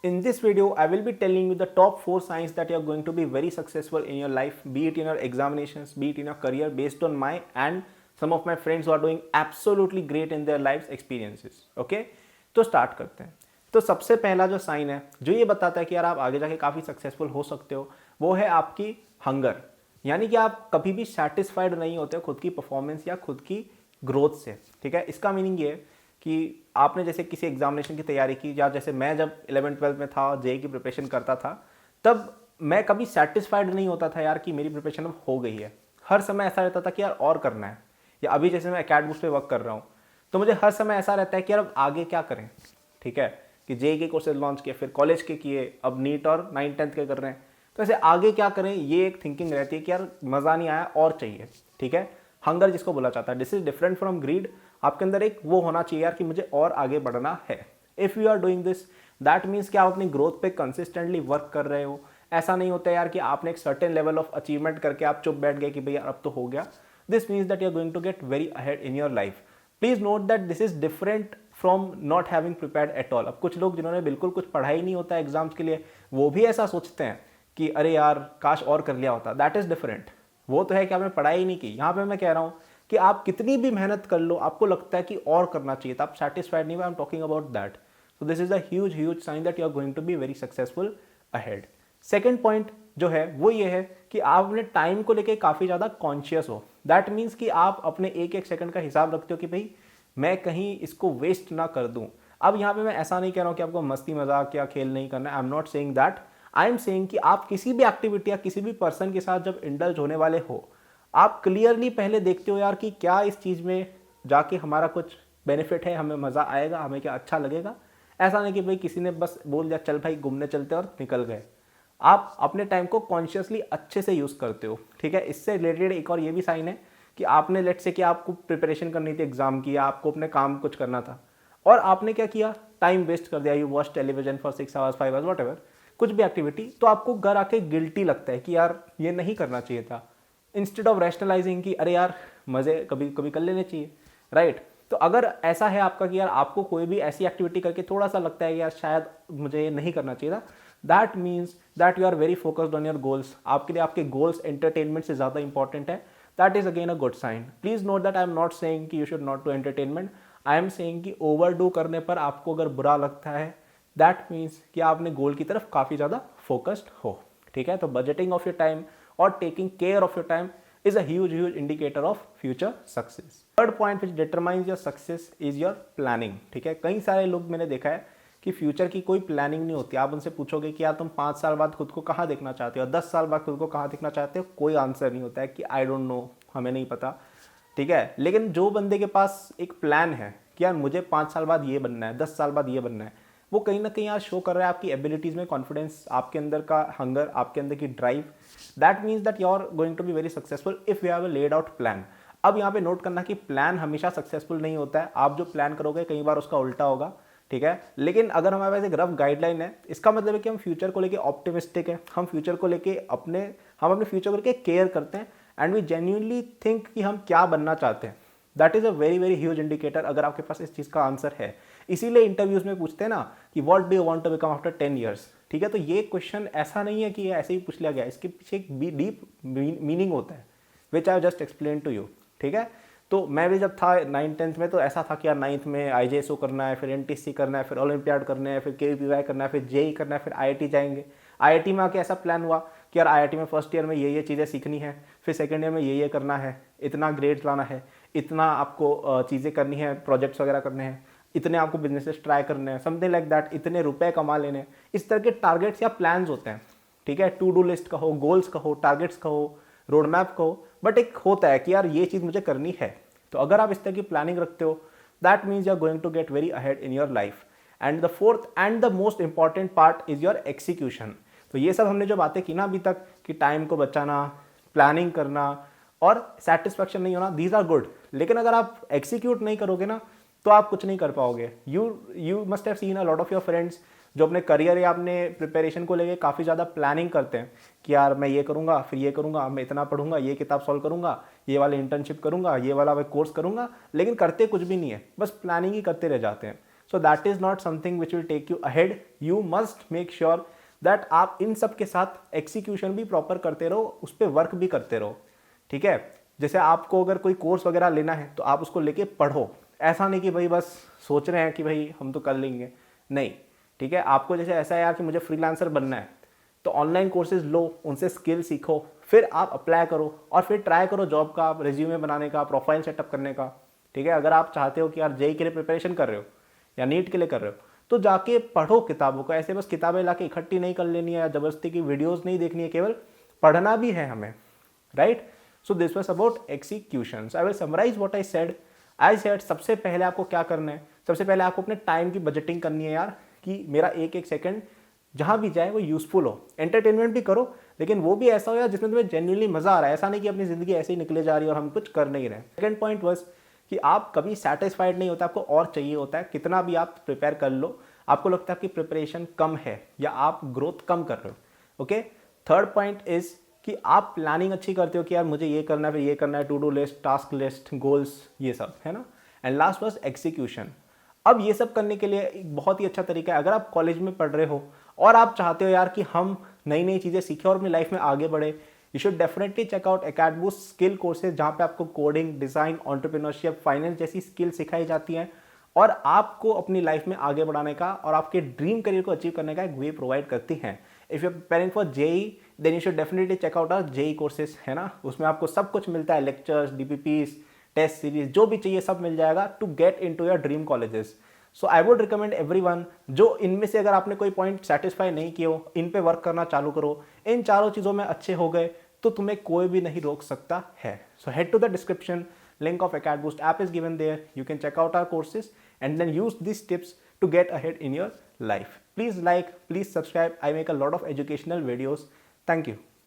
In this video, I will be telling you the top 4 signs that you are going to be very successful in your life, be it in your examinations, be it in your career, based on my and some of my friends who are doing absolutely great in their lives experiences. Okay, तो start करते हैं। तो सबसे पहला जो sign है जो ये बताता है कि यार आप आगे जाके काफ़ी सक्सेसफुल हो सकते हो, वो है आपकी हंगर। यानी कि आप कभी भी सेटिस्फाइड नहीं होते हो खुद की परफॉर्मेंस या खुद की ग्रोथ से। ठीक है, इसका मीनिंग ये है कि आपने जैसे किसी एग्जामिनेशन की तैयारी की, या जैसे मैं जब 11th-12th में था, जेई की प्रिपरेशन करता था, तब मैं कभी सेटिस्फाइड नहीं होता था यार कि मेरी प्रिपरेशन अब हो गई है। हर समय ऐसा रहता था कि यार और करना है। या अभी जैसे मैं अकेडमिक्स पे वर्क कर रहा हूँ, तो मुझे हर समय ऐसा रहता है कि यार अब आगे क्या करें। ठीक है, कि जेई के कोर्सेज लॉन्च किए, फिर कॉलेज के किए, अब नीट और 9th-10th के कर रहे हैं, तो ऐसे आगे क्या करें, ये एक थिंकिंग रहती है कि यार मज़ा नहीं आया और चाहिए। ठीक है, हंगर जिसको बोला जाता है, this is different from greed. आपके अंदर एक वो होना चाहिए यार कि मुझे और आगे बढ़ना है। If you are doing this, that means कि आप अपनी ग्रोथ पे कंसिस्टेंटली वर्क कर रहे हो। ऐसा नहीं होता यार कि आपने एक सर्टेन लेवल ऑफ अचीवमेंट करके आप चुप बैठ गए कि भैया अब तो हो गया। This means that you are going to get very ahead in your life. Please note that this is different from not having prepared at all. अब कुछ लोग जिन्होंने बिल्कुल कुछ पढ़ा ही नहीं होता एग्जाम्स के लिए, वो भी ऐसा सोचते हैं कि अरे यार काश और कर लिया होता। That is different. वो तो है कि आपने पढ़ाई ही नहीं की। यहाँ पे मैं कह रहा हूँ कि आप कितनी भी मेहनत कर लो, आपको लगता है कि और करना चाहिए था, आप सेटिस्फाइड नहीं हो। I am talking about that. So this is a huge sign that you are going to be very successful ahead. Second point जो है वो ये है कि आप अपने टाइम को लेके काफ़ी ज़्यादा कॉन्शियस हो। दैट मीन्स कि आप अपने एक एक सेकंड का हिसाब रखते हो कि भाई मैं कहीं इसको वेस्ट ना कर दूं। अब यहाँ पे मैं ऐसा नहीं कह रहा हूँ कि आपको मस्ती मजाक या खेल नहीं करना है। आई am not saying that. I am saying कि आप किसी भी एक्टिविटी या किसी भी पर्सन के साथ जब इंडल्ज होने वाले हो, आप क्लियरली पहले देखते हो यार कि क्या इस चीज़ में जाके हमारा कुछ बेनिफिट है, हमें मज़ा आएगा, हमें क्या अच्छा लगेगा। ऐसा नहीं कि भाई किसी ने बस बोल दिया चल भाई घूमने चलते और निकल गए। आप अपने टाइम को कॉन्शियसली अच्छे से यूज़ करते हो। ठीक है, इससे रिलेटेड एक और ये भी साइन है कि आपने लेट से कि आपको प्रिपरेशन करनी थी एग्जाम की, या आपको अपने काम कुछ करना था और आपने क्या किया, टाइम वेस्ट कर दिया। You watch television for 6 hours 5 hours what ever, कुछ भी एक्टिविटी, तो आपको घर आके गिल्टी लगता है कि यार ये नहीं करना चाहिए था। इंस्टेड ऑफ रैशनलाइजिंग कि अरे यार मज़े कभी कभी कर लेने चाहिए, राइट। तो अगर ऐसा है आपका कि यार आपको कोई भी ऐसी एक्टिविटी करके थोड़ा सा लगता है कि यार शायद मुझे ये नहीं करना चाहिए था, that means that you are very focused on your goals. आपके लिए आपके गोल्स एंटरटेनमेंट से ज़्यादा इंपॉर्टेंट है। That is again a good sign. Please note that I am not saying कि you should not do entertainment. I am saying कि overdo करने पर आपको अगर बुरा लगता है, दैट मीन्स कि आप अपने गोल की तरफ काफ़ी ज़्यादा फोकस्ड हो। ठीक है, तो बजटिंग ऑफ योर टाइम और taking care of your time is a huge indicator of future success. Third point which determines your success is your planning. ठीक है, कई सारे लोग मैंने देखा है कि फ्यूचर की कोई प्लानिंग नहीं होती। आप उनसे पूछोगे कि यार तुम 5 साल बाद खुद को कहाँ देखना चाहते हो, 10 साल बाद खुद को कहाँ देखना चाहते हो, कोई आंसर नहीं होता है कि आई डोंट नो, हमें नहीं पता। ठीक है, लेकिन जो बंदे के पास एक प्लान है कि यार मुझे 5 साल बाद ये बनना है, 10 साल बाद ये बनना है, वो कहीं ना कहीं यार शो कर रहा है आपकी एबिलिटीज़ में कॉन्फिडेंस, आपके अंदर का हंगर, आपके अंदर की drive. That means that you are going to be very successful if you have a laid out plan. अब यहाँ पे नोट करना कि प्लान हमेशा सक्सेसफुल नहीं होता है। आप जो प्लान करोगे कई बार उसका उल्टा होगा। ठीक है, लेकिन अगर हमारे पास एक रफ गाइडलाइन है, इसका मतलब है कि हम फ्यूचर को लेके ऑप्टिमिस्टिक है, हम फ्यूचर को लेके हम अपने फ्यूचर को लेके केयर करते हैं एंड वी जेन्यूनली थिंक कि हम क्या बनना चाहते हैं। That is a very huge indicator अगर आपके पास इस चीज़ का आंसर है। इसीलिए इंटरव्यूज में पूछते हैं ना कि what do you want to become after 10 years. ठीक है, तो ये क्वेश्चन ऐसा नहीं है कि ये ऐसे ही पूछ लिया गया, इसके पीछे एक डीप मीनिंग होता है which I just explain to you. ठीक है, तो मैं भी जब था 9th-10th में, तो ऐसा था कि यार 9th में IJSO करना है, फिर NTC करना है, फिर ओलंपियाड करना है, फिर KVPY करना है, फिर जेई करना है, फिर IIT जाएंगे। IIT में आके ऐसा प्लान हुआ कि यार IIT में फर्स्ट ईयर में ये चीज़ें सीखनी है, फिर सेकेंड ईयर में ये करना है, इतना ग्रेड्स लाना है, इतना आपको चीज़ें करनी है, प्रोजेक्ट्स वगैरह करने हैं, इतने आपको बिजनेसेस ट्राई करने हैं, समथिंग लाइक दैट, इतने रुपए कमा लेने हैं। इस तरह के टारगेट्स या प्लान्स होते हैं। ठीक है, टू डू लिस्ट कहो, गोल्स कहो, टारगेट्स कहो, रोड मैप कहो, बट एक होता है कि यार ये चीज़ मुझे करनी है। तो अगर आप इस तरह की प्लानिंग रखते हो, that means you are going to get very ahead in your life. And the fourth and the most important part is your execution. तो ये सब हमने जो बातें की ना अभी तक कि टाइम को बचाना, प्लानिंग करना और सेटिस्फैक्शन नहीं होना, दीज आर गुड। लेकिन अगर आप एक्सिक्यूट नहीं करोगे ना, तो आप कुछ नहीं कर पाओगे। You must have seen a lot of your friends जो अपने करियर या अपने प्रिपरेशन को लेके काफ़ी ज़्यादा प्लानिंग करते हैं कि यार मैं ये करूँगा, फिर ये करूँगा, मैं इतना पढ़ूंगा, ये किताब सॉल्व करूँगा, ये वाला इंटर्नशिप करूँगा, ये वाला कोर्स करूँगा, लेकिन करते कुछ भी नहीं है, बस प्लानिंग ही करते रह जाते हैं। So that is not something which will take you ahead. You must make sure that आप इन सब के साथ एक्सिक्यूशन भी प्रॉपर करते रहो, उस पर वर्क भी करते रहो. ठीक है, जैसे आपको अगर कोई कोर्स वगैरह लेना है तो आप उसको लेके पढ़ो. ऐसा नहीं कि भाई बस सोच रहे हैं कि भाई हम तो कर लेंगे, नहीं. ठीक है, आपको जैसे ऐसा है यार कि मुझे फ्रीलांसर बनना है, तो ऑनलाइन कोर्सेज लो, उनसे स्किल सीखो, फिर आप अप्लाई करो और फिर ट्राई करो जॉब का, रिज्यूमे बनाने का, प्रोफाइल सेटअप करने का. ठीक है, अगर आप चाहते हो कि यार जेई के लिए प्रिपरेशन कर रहे हो या नीट के लिए कर रहे हो, तो जाके पढ़ो किताबों को. ऐसे बस किताबें लाके इकट्ठी नहीं कर लेनी है या जबरदस्ती की वीडियोस नहीं देखनी है, केवल पढ़ना भी है हमें, right. So this was about executions. I will summarise what I said सबसे पहले आपको क्या करना है. सबसे पहले आपको अपने टाइम की बजटिंग करनी है यार, कि मेरा एक एक सेकंड जहां भी जाए वो यूजफुल हो. एंटरटेनमेंट भी करो, लेकिन वो भी ऐसा हो यार जिसमें तुम्हें जेन्युइनली मजा आ रहा है. ऐसा नहीं कि अपनी जिंदगी ऐसे ही निकले जा रही है और हम कुछ कर नहीं रहे. सेकंड पॉइंट वाज कि आप कभी सेटिस्फाइड नहीं होता, आपको और चाहिए होता है. कितना भी आप प्रिपेयर कर लो, आपको लगता है कि प्रिपरेशन कम है या आप ग्रोथ कम कर रहे हो. ओके, थर्ड पॉइंट इज कि आप प्लानिंग अच्छी करते हो कि यार मुझे ये करना है, फिर ये करना है, to do list, task list, goals, ये सब है ना. And last was execution. अब ये सब करने के लिए एक बहुत ही अच्छा तरीका है, अगर आप कॉलेज में पढ़ रहे हो और आप चाहते हो यार कि हम नई नई चीज़ें सीखें और अपनी लाइफ में आगे बढ़े, you should definitely check out AcadBoost skill courses, जहाँ पे आपको कोडिंग, डिज़ाइन, एंटरप्रेन्योरशिप, फाइनेंस जैसी स्किल सिखाई जाती हैं और आपको अपनी लाइफ में आगे बढ़ाने का और आपके ड्रीम करियर को अचीव करने का एक वे प्रोवाइड करती हैं. If you are preparing for JEE, then you should definitely check out our JEE courses, है ना. उसमें आपको सब कुछ मिलता है, लेक्चर्स, डीपीपीस, टेस्ट सीरीज, जो भी चाहिए सब मिल जाएगा to get into your dream colleges. So I would recommend everyone, जो इनमें से अगर आपने कोई पॉइंट सेटिस्फाई नहीं किए हो, इन पे वर्क करना चालू करो. इन चारों चीज़ों में अच्छे हो गए तो तुम्हें कोई भी नहीं रोक सकता है. So head to the description, link of AcadBoost app is given there. You can check out our courses and then use these tips to get ahead in your life. Please like, please subscribe. I make a lot of educational videos. Thank you.